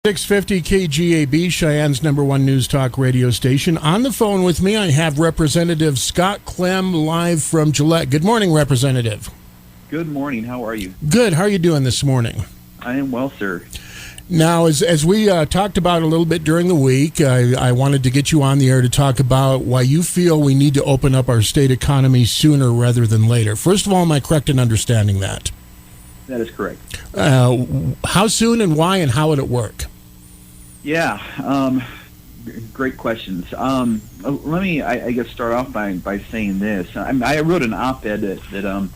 650 KGAB, Cheyenne's #1 news talk radio station. On the phone with me, I have Representative Scott Clem live from Gillette. Good morning, Representative. Good morning. How are you? Good. How are you doing this morning? I am well, sir. Now, as we talked about a little bit during the week, I wanted to get you on the air to talk about why you feel we need to open up our state economy sooner rather than later. First of all, am I correct in understanding that? That is correct. How soon and why and how would it work? Yeah, great questions. Let me, I guess, start off by saying this. I wrote an op-ed that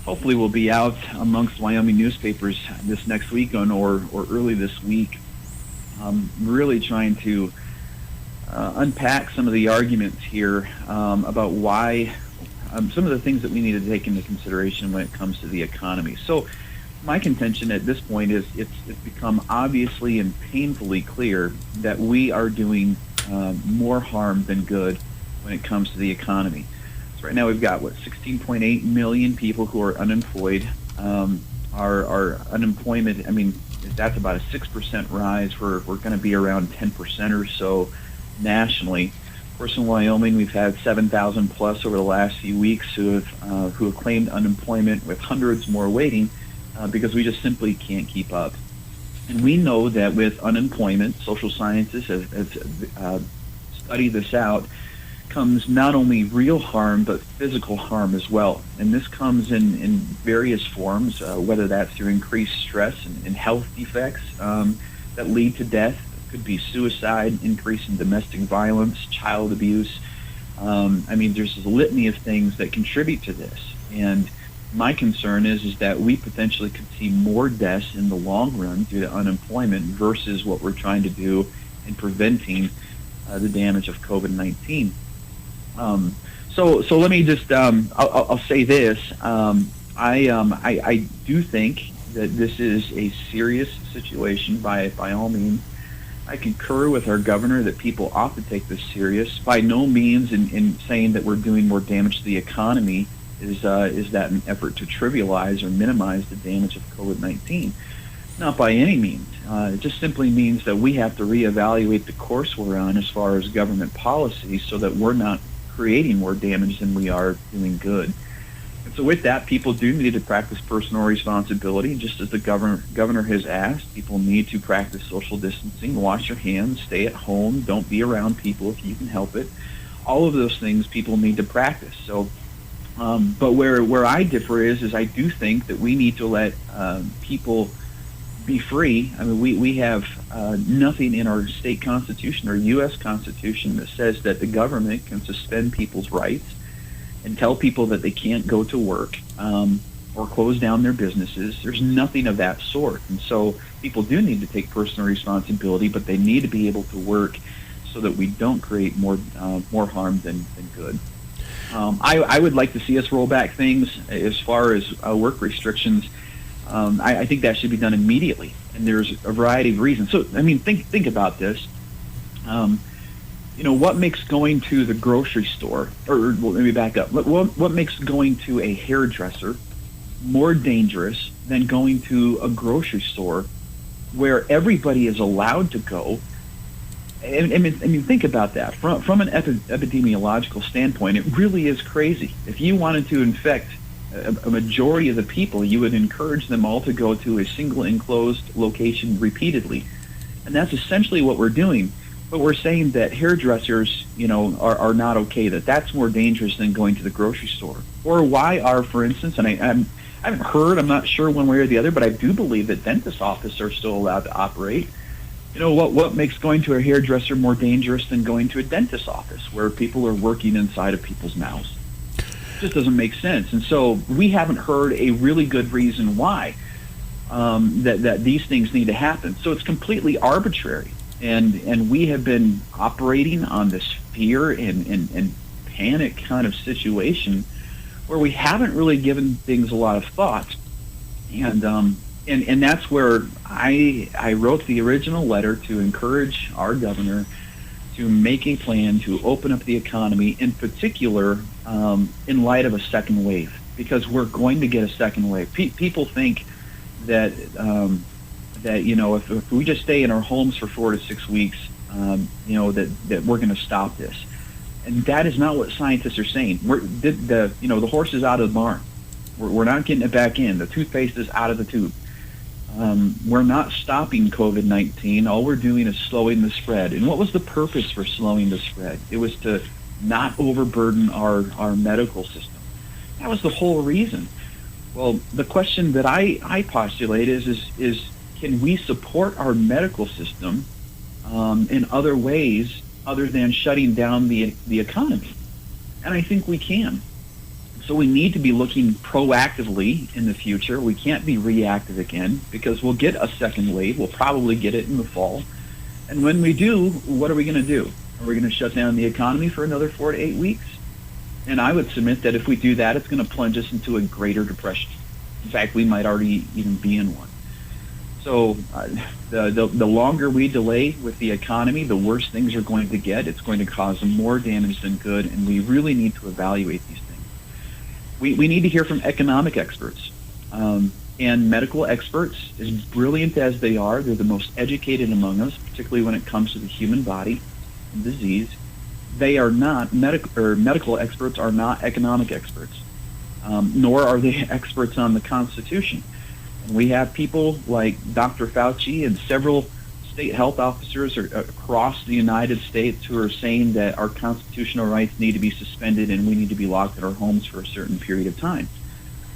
hopefully will be out amongst Wyoming newspapers this next week or early this week. Really trying to unpack some of the arguments here about why some of the things that we need to take into consideration when it comes to the economy. So my contention at this point is it's become obviously and painfully clear that we are doing more harm than good when it comes to the economy. So right now we've got, 16.8 million people who are unemployed. Our unemployment, that's about a 6% rise. We're going to be around 10% or so nationally. Of course, in Wyoming, we've had 7,000 plus over the last few weeks who have claimed unemployment, with hundreds more waiting. Because we just simply can't keep up. And we know that with unemployment, social scientists have studied this out, comes not only real harm, but physical harm as well. And this comes in various forms, whether that's through increased stress and health defects that lead to death. It could be suicide, increase in domestic violence, child abuse. There's a litany of things that contribute to this. And my concern is that we potentially could see more deaths in the long run due to unemployment versus what we're trying to do in preventing the damage of COVID-19. So let me just I'll say this. I do think that this is a serious situation by all means. I concur with our governor that people ought to take this serious. By no means in saying that we're doing more damage to the economy is that an effort to trivialize or minimize the damage of COVID-19. Not by any means. It just simply means that we have to reevaluate the course we're on as far as government policy so that we're not creating more damage than we are doing good. And so with that, people do need to practice personal responsibility, just as the governor has asked. People need to practice social distancing, wash your hands, stay at home, don't be around people if you can help it. All of those things people need to practice. So but where I differ is I do think that we need to let people be free. We have nothing in our state constitution or U.S. Constitution that says that the government can suspend people's rights and tell people that they can't go to work or close down their businesses. There's nothing of that sort. And so people do need to take personal responsibility, but they need to be able to work so that we don't create more harm than good. I would like to see us roll back things as far as work restrictions. I think that should be done immediately, and there's a variety of reasons. So, think about this. What makes going to the grocery store, or let me back up. What makes going to a hairdresser more dangerous than going to a grocery store where everybody is allowed to go? Think about that. From an epidemiological standpoint, it really is crazy. If you wanted to infect a majority of the people, you would encourage them all to go to a single enclosed location repeatedly. And that's essentially what we're doing. But we're saying that hairdressers, are not okay, that's more dangerous than going to the grocery store. Or why are, for instance, and I haven't heard, I'm not sure one way or the other, but I do believe that dentist offices are still allowed to operate. What makes going to a hairdresser more dangerous than going to a dentist's office where people are working inside of people's mouths? It just doesn't make sense. And so we haven't heard a really good reason why that these things need to happen. So it's completely arbitrary. And we have been operating on this fear and panic kind of situation where we haven't really given things a lot of thought. And that's where I wrote the original letter to encourage our governor to make a plan to open up the economy, in particular in light of a second wave, because we're going to get a second wave. People think that that if we just stay in our homes for 4 to 6 weeks, that we're going to stop this. And that is not what scientists are saying. The horse is out of the barn. We're not getting it back in. The toothpaste is out of the tube. We're not stopping COVID-19. All we're doing is slowing the spread. And what was the purpose for slowing the spread? It was to not overburden our medical system. That was the whole reason. Well, the question that I postulate is can we support our medical system in other ways other than shutting down the economy? And I think we can. So we need to be looking proactively in the future. We can't be reactive again, because we'll get a second wave. We'll probably get it in the fall. And when we do, what are we going to do? Are we going to shut down the economy for another 4 to 8 weeks? And I would submit that if we do that, it's going to plunge us into a greater depression. In fact, we might already even be in one. So the longer we delay with the economy, the worse things are going to get. It's going to cause more damage than good, and we really need to evaluate these things. We need to hear from economic experts. And medical experts, as brilliant as they are, they're the most educated among us, particularly when it comes to the human body and disease. They are not medical experts are not economic experts, nor are they experts on the Constitution. And we have people like Dr. Fauci and several state health officers across the United States who are saying that our constitutional rights need to be suspended and we need to be locked in our homes for a certain period of time.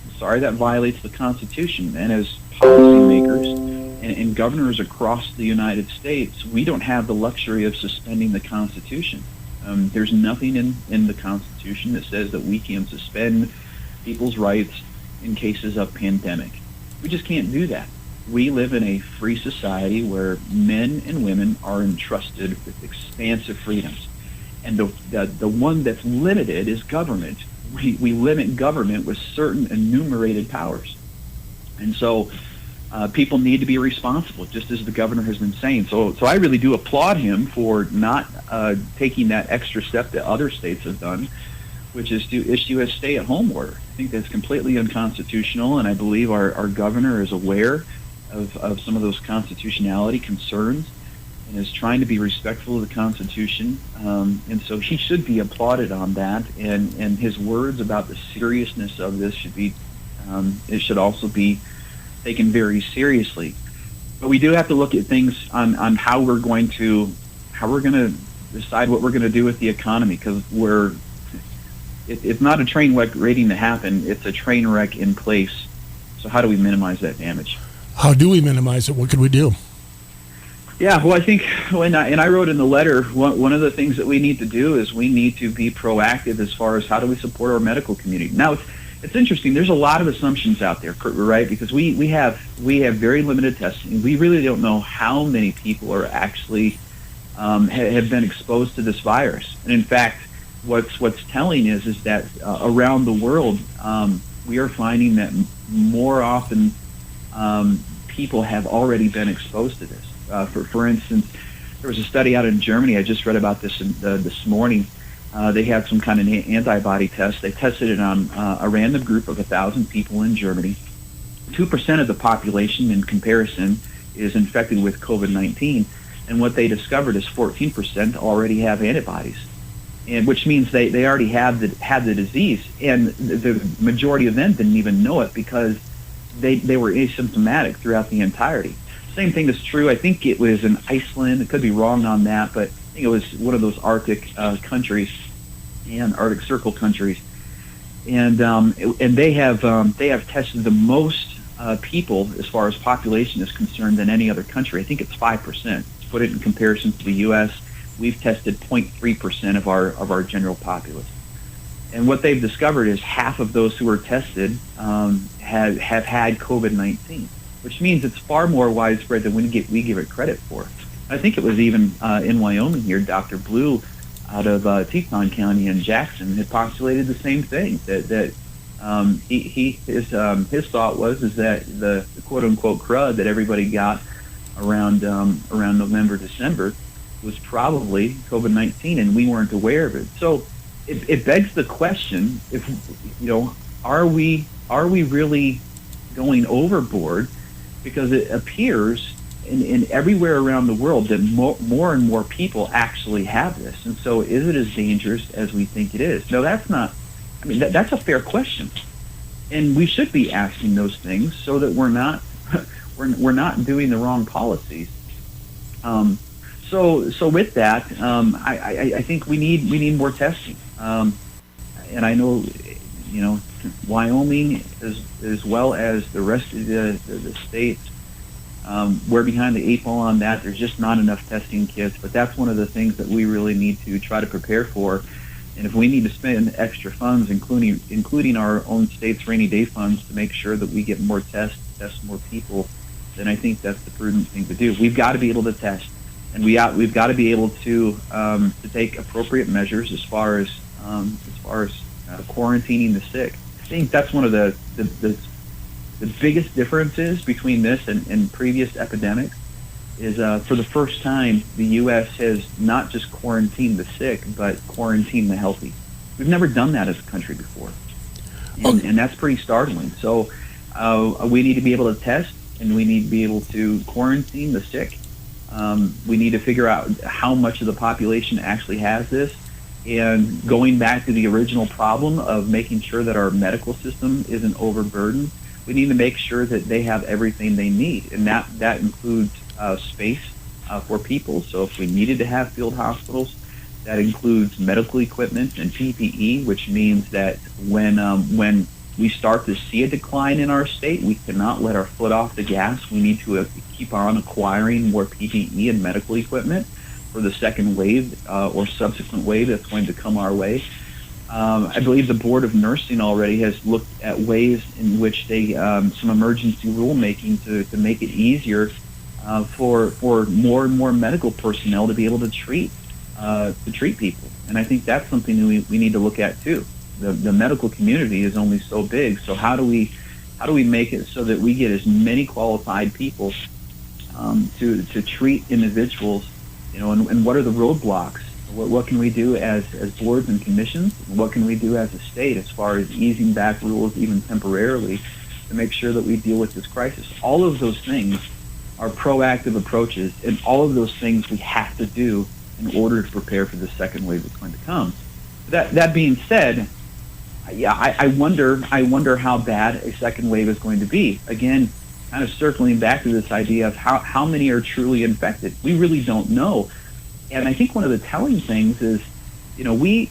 I'm sorry, that violates the Constitution. And as policymakers and governors across the United States, we don't have the luxury of suspending the Constitution. There's nothing in the Constitution that says that we can suspend people's rights in cases of pandemic. We just can't do that. We live in a free society where men and women are entrusted with expansive freedoms. And the one that's limited is government. We limit government with certain enumerated powers. And so people need to be responsible, just as the governor has been saying. So I really do applaud him for not taking that extra step that other states have done, which is to issue a stay-at-home order. I think that's completely unconstitutional, and I believe our governor is aware of some of those constitutionality concerns and is trying to be respectful of the Constitution. And so he should be applauded on that, and his words about the seriousness of this it should also be taken very seriously. But we do have to look at things on how we're going to decide what we're going to do with the economy, because it's not a train wreck waiting to happen, it's a train wreck in place. So how do we minimize that damage? How do we minimize it? What could we do? Yeah, well, I think I wrote in the letter, one of the things that we need to do is we need to be proactive as far as how do we support our medical community. Now, it's interesting. There's a lot of assumptions out there, right? Because we have very limited testing. We really don't know how many people are actually have been exposed to this virus. And in fact, what's telling is that around the world, we are finding that more often people have already been exposed to this. For instance, there was a study out in Germany. I just read about this this morning. They had some kind of antibody test. They tested it on a random group of 1,000 people in Germany. 2% of the population, in comparison, is infected with COVID-19, and what they discovered is 14% already have antibodies, and which means they already have the disease, and the majority of them didn't even know it because they were asymptomatic throughout the entirety. Same thing is true. I think it was in Iceland. It could be wrong on that, but I think it was one of those Arctic countries and Arctic Circle countries, and they have tested the most people as far as population is concerned than any other country. I think it's 5%. To put it in comparison to the U.S., we've tested 0.3% of our general populace. And what they've discovered is half of those who were tested have had COVID-19, which means it's far more widespread than we give it credit for. I think it was even in Wyoming here, Dr. Blue out of Teton County in Jackson had postulated the same thing, that his thought was that the quote unquote crud that everybody got around November, December was probably COVID-19, and we weren't aware of it. So it begs the question: are we really going overboard? Because it appears in everywhere around the world that more and more people actually have this. And so is it as dangerous as we think it is? No, that's not. I mean, that's a fair question. And we should be asking those things so that we're not we're not doing the wrong policies. So with that, I think we need more testing. And I know, Wyoming as well as the rest of the states, we're behind the eight ball on that. There's just not enough testing kits. But that's one of the things that we really need to try to prepare for. And if we need to spend extra funds, including our own state's rainy day funds, to make sure that we get more test more people, then I think that's the prudent thing to do. We've got to be able to test, and we've got to be able to take appropriate measures as far as quarantining the sick. I think that's one of the biggest differences between this and previous epidemics. Is for the first time, the U.S. has not just quarantined the sick, but quarantined the healthy. We've never done that as a country before, and that's pretty startling. So we need to be able to test, and we need to be able to quarantine the sick. We need to figure out how much of the population actually has this, and going back to the original problem of making sure that our medical system isn't overburdened, we need to make sure that they have everything they need, and that includes space for people. So if we needed to have field hospitals, that includes medical equipment and PPE, which means that when we start to see a decline in our state, we cannot let our foot off the gas. We need to keep on acquiring more PPE and medical equipment for the second wave or subsequent wave that's going to come our way. I believe the Board of Nursing already has looked at ways in which they some emergency rulemaking to make it easier for more and more medical personnel to be able to treat people. And I think that's something we need to look at too. The medical community is only so big, so how do we make it so that we get as many qualified people to treat individuals, and what are the roadblocks? What can we do as boards and commissions? What can we do as a state as far as easing back rules even temporarily to make sure that we deal with this crisis? All of those things are proactive approaches, and all of those things we have to do in order to prepare for the second wave that's going to come. That being said, yeah, I wonder how bad a second wave is going to be. Again, kind of circling back to this idea of how many are truly infected. We really don't know. And I think one of the telling things is, we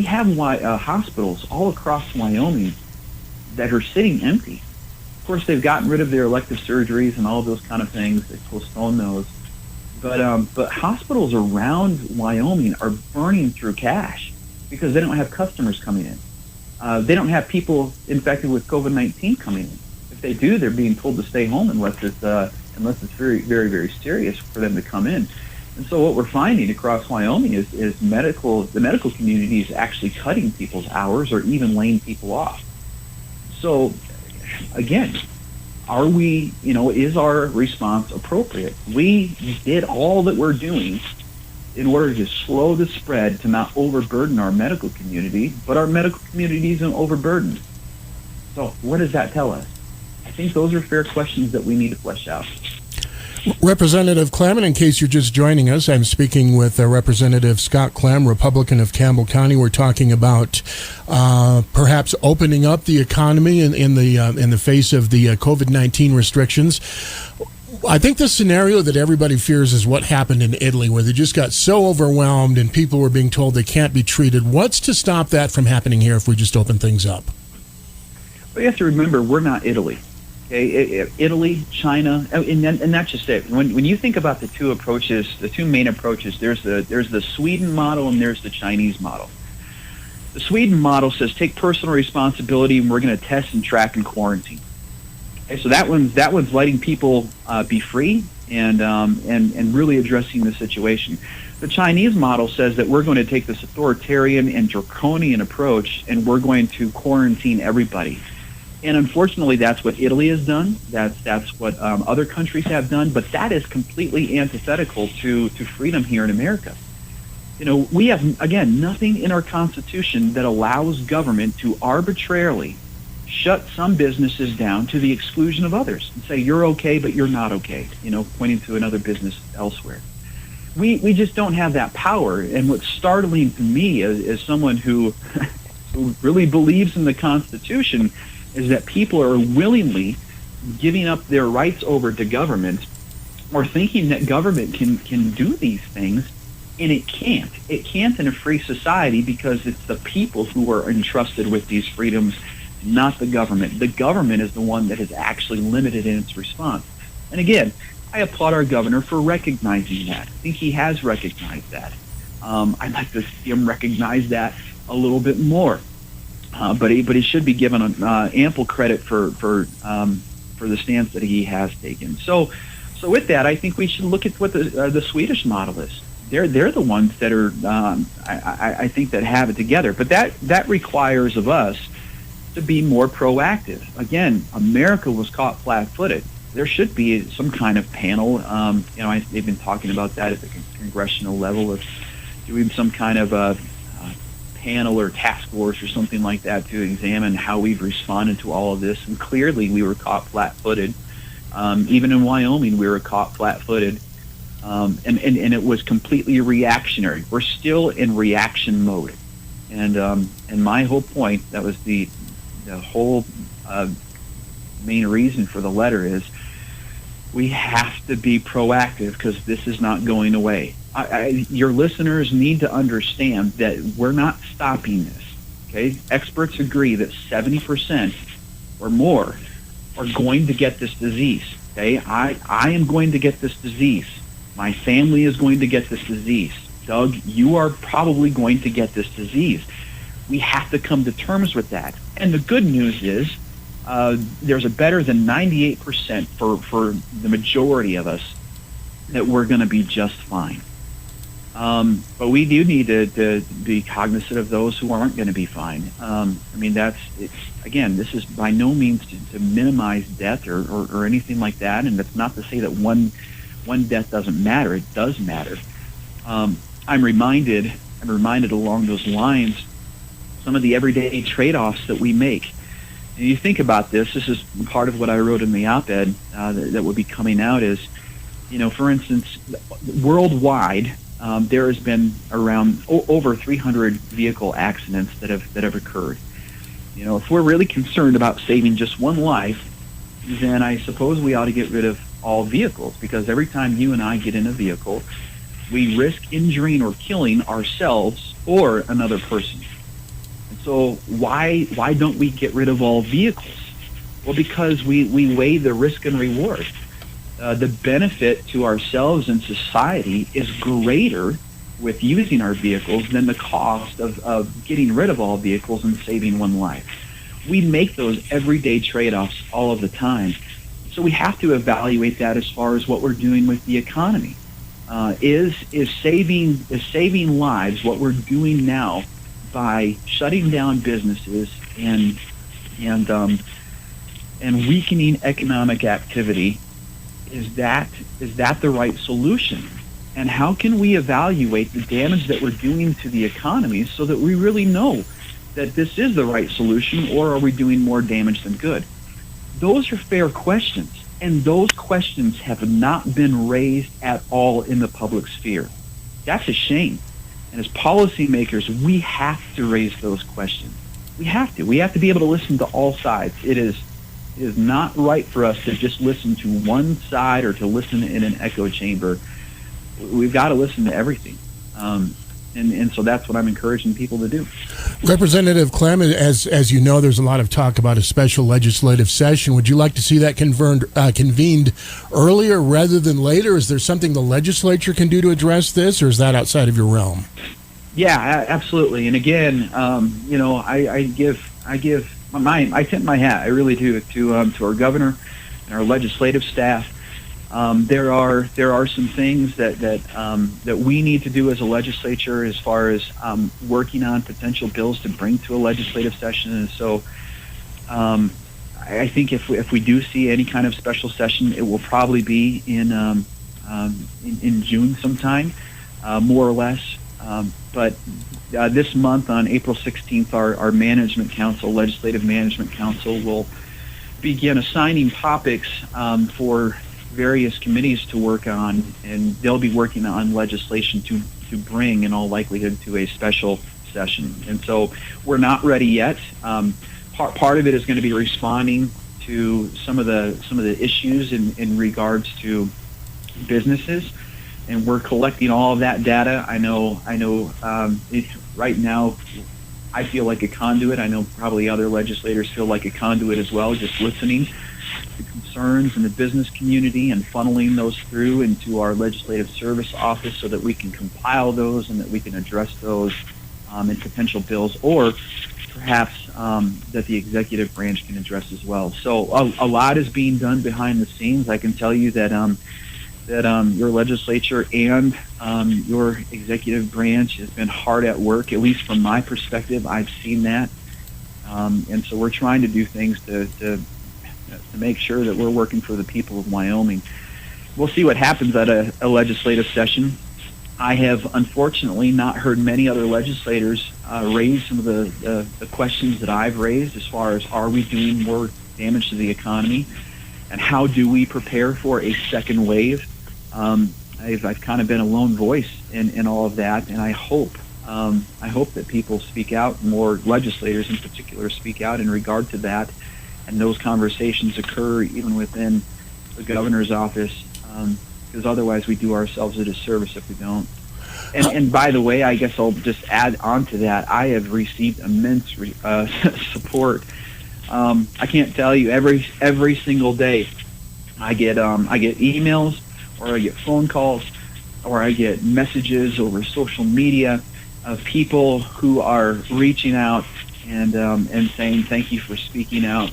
have hospitals all across Wyoming that are sitting empty. Of course, they've gotten rid of their elective surgeries and all of those kind of things. They postpone those. But hospitals around Wyoming are burning through cash because they don't have customers coming in. They don't have people infected with COVID-19 coming in. If they do, they're being told to stay home unless it's very, very, very serious for them to come in. And so what we're finding across Wyoming is the medical community is actually cutting people's hours or even laying people off. So again, is our response appropriate? We did all that we're doing in order to slow the spread to not overburden our medical community, but our medical community isn't overburdened. So what does that tell us? I think those are fair questions that we need to flesh out. Representative Clem, and in case you're just joining us, I'm speaking with Representative Scott Clem, Republican of Campbell County. We're talking about perhaps opening up the economy in the face of the COVID-19 restrictions. I think the scenario that everybody fears is what happened in Italy, where they just got so overwhelmed and people were being told they can't be treated. What's to stop that from happening here if we just open things up? Well, you have to remember, we're not Italy. Okay, Italy, China, and that's just it. When you think about the two main approaches, there's the Sweden model and there's the Chinese model. The Sweden model says take personal responsibility, and we're going to test and track and quarantine. Okay, so that one's letting people be free and really addressing the situation. The Chinese model says that we're going to take this authoritarian and draconian approach, and we're going to quarantine everybody. And unfortunately, that's what Italy has done. That's what other countries have done. But that is completely antithetical to freedom here in America. We have, again, nothing in our Constitution that allows government to arbitrarily shut some businesses down to the exclusion of others and say, you're okay, but you're not okay, pointing to another business elsewhere. We just don't have that power. And what's startling to me as someone who really believes in the Constitution is that people are willingly giving up their rights over to government, or thinking that government can do these things, and it can't. It can't in a free society, because it's the people who are entrusted with these freedoms, not the government. The government is the one that is actually limited in its response. And again, I applaud our governor for recognizing that. I think he has recognized that. I'd like to see him recognize that a little bit more. But he should be given ample credit for the stance that he has taken. So with that, I think we should look at what the Swedish model is. They're the ones that are I think that have it together. But that requires of us to be more proactive. Again, America was caught flat-footed. There should be some kind of panel. They've been talking about that at the congressional level, of doing some kind of a panel or task force or something like that to examine how we've responded to all of this. And clearly, we were caught flat-footed. Even in Wyoming, we were caught flat-footed, and it was completely reactionary. We're still in reaction mode. And my whole point, that was the whole main reason for the letter, is we have to be proactive, because this is not going away. Your listeners need to understand that we're not stopping this. Okay, experts agree that 70% or more are going to get this disease. Okay, I am going to get this disease. My family is going to get this disease. Doug, you are probably going to get this disease. We have to come to terms with that. And the good news is there's a better than 98% for the majority of us that we're going to be just fine. But we do need to be cognizant of those who aren't going to be fine. Again, this is by no means to minimize death or anything like that, and that's not to say that one death doesn't matter. It does matter. I'm reminded along those lines some of the everyday trade-offs that we make. And you think about this is part of what I wrote in the op-ed that will be coming out is, for instance, worldwide, there has been around over 300 vehicle accidents that have occurred. If we're really concerned about saving just one life, then I suppose we ought to get rid of all vehicles, because every time you and I get in a vehicle, we risk injuring or killing ourselves or another person. And so why don't we get rid of all vehicles? Well, because we weigh the risk and reward. The benefit to ourselves and society is greater with using our vehicles than the cost of getting rid of all vehicles and saving one life. We make those everyday trade-offs all of the time. So we have to evaluate that as far as what we're doing with the economy. Is saving lives what we're doing now by shutting down businesses and weakening economic activity? Is that the right solution? And how can we evaluate the damage that we're doing to the economy so that we really know that this is the right solution, or are we doing more damage than good? Those are fair questions, and those questions have not been raised at all in the public sphere. That's a shame. And as policymakers, we have to raise those questions. We have to. We have to be able to listen to all sides. It is not right for us to just listen to one side or to listen in an echo chamber. We've got to listen to everything. And so that's what I'm encouraging people to do. Representative Clem, as you know, there's a lot of talk about a special legislative session. Would you like to see that convened earlier rather than later? Is there something the legislature can do to address this, or is that outside of your realm? Yeah, absolutely. And again, I tip my hat, I really do, to our governor and our legislative staff. There are some things that we need to do as a legislature as far as working on potential bills to bring to a legislative session. And so I think if we do see any kind of special session, it will probably be in June sometime, more or less. But this month, on April 16th, our Management Council, Legislative Management Council, will begin assigning topics for various committees to work on, and they'll be working on legislation to bring, in all likelihood, to a special session. And so we're not ready yet. Part of it is going to be responding to some of the issues in regards to businesses, and we're collecting all of that data. I know. Right now, I feel like a conduit. I know probably other legislators feel like a conduit as well, just listening to concerns in the business community and funneling those through into our legislative service office so that we can compile those and that we can address those in potential bills, or perhaps that the executive branch can address as well. So a lot is being done behind the scenes. I can tell you that your legislature and your executive branch has been hard at work. At least from my perspective, I've seen that, and so we're trying to do things to make sure that we're working for the people of Wyoming. We'll see what happens at a legislative session. I have unfortunately not heard many other legislators raise some of the questions that I've raised, as far as, are we doing more damage to the economy, and how do we prepare for a second wave? I've kind of been a lone voice in all of that, and I hope that people speak out, more legislators in particular speak out in regard to that, and those conversations occur even within the governor's office, because otherwise we do ourselves a disservice if we don't. And by the way, I guess I'll just add on to that, I have received immense support. I can't tell you, every single day I get emails, or I get phone calls, or I get messages over social media of people who are reaching out and saying, thank you for speaking out,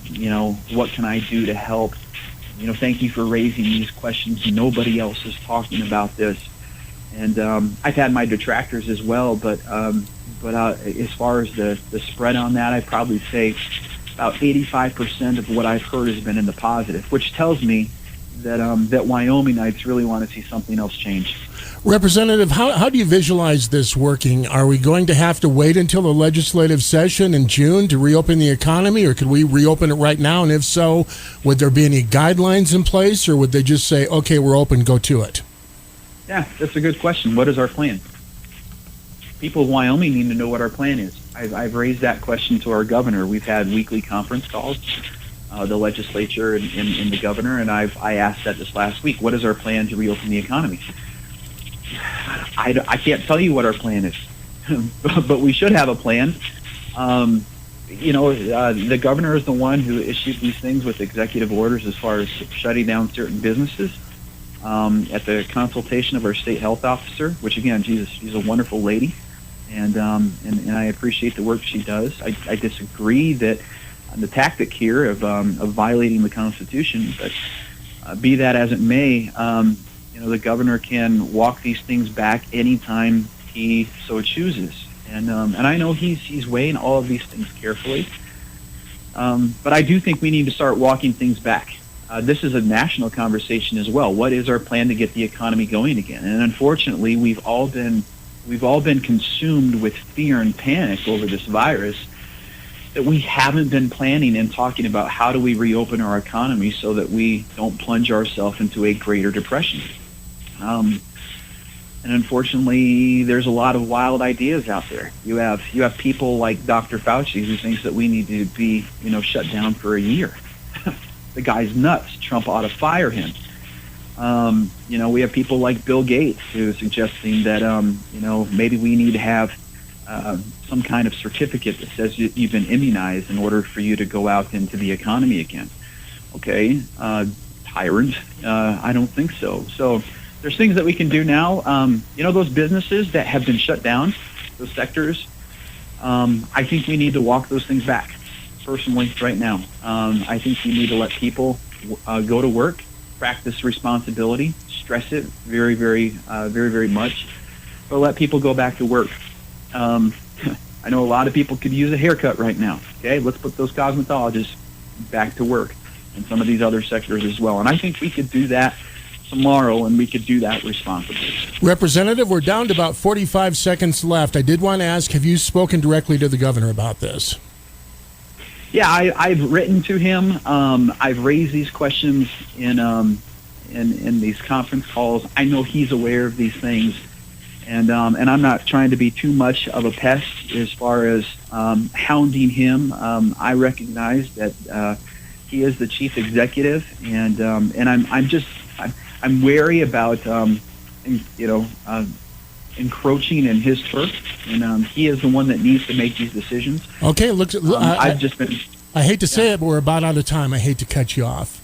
what can I do to help? Thank you for raising these questions. Nobody else is talking about this. And I've had my detractors as well, but as far as the spread on that, I'd probably say about 85% of what I've heard has been in the positive, which tells me that Wyomingites really want to see something else change. Representative, how do you visualize this working? Are we going to have to wait until the legislative session in June to reopen the economy, or could we reopen it right now? And if so, would there be any guidelines in place, or would they just say, okay, we're open, go to it? Yeah, that's a good question. What is our plan? People of Wyoming need to know what our plan is. I've raised that question to our governor. We've had weekly conference calls, the legislature and the governor, and I asked that this last week. What is our plan to reopen the economy? I can't tell you what our plan is, but we should have a plan. The governor is the one who issued these things with executive orders as far as shutting down certain businesses at the consultation of our state health officer, which, again, she's a wonderful lady, and I appreciate the work she does. I disagree that the tactic here of violating the Constitution, but be that as it may, the governor can walk these things back anytime he so chooses, and I know he's weighing all of these things carefully. But I do think we need to start walking things back. This is a national conversation as well. What is our plan to get the economy going again? And unfortunately, we've all been consumed with fear and panic over this virus, that we haven't been planning and talking about how do we reopen our economy so that we don't plunge ourselves into a greater depression. And unfortunately, there's a lot of wild ideas out there. You have people like Dr. Fauci, who thinks that we need to be shut down for a year. The guy's nuts. Trump ought to fire him. We have people like Bill Gates, who's suggesting that maybe we need to have some kind of certificate that says you've been immunized in order for you to go out into the economy again. Okay, tyrant. I don't think so. So there's things that we can do now. Those businesses that have been shut down, those sectors, I think we need to walk those things back. Personally, right now, I think we need to let people go to work, practice responsibility, stress it very, very, very, very much, but let people go back to work. I know a lot of people could use a haircut right now. Okay, let's put those cosmetologists back to work, and some of these other sectors as well. And I think we could do that tomorrow, and we could do that responsibly. Representative, we're down to about 45 seconds left. I did want to ask, have you spoken directly to the governor about this? Yeah, I've written to him. I've raised these questions in these conference calls. I know he's aware of these things, and I'm not trying to be too much of a pest as far as hounding him. I recognize that he is the chief executive, and I'm wary about encroaching in his turf, and he is the one that needs to make these decisions. Okay, I've just been. I hate to say it, but we're about out of time. I hate to cut you off.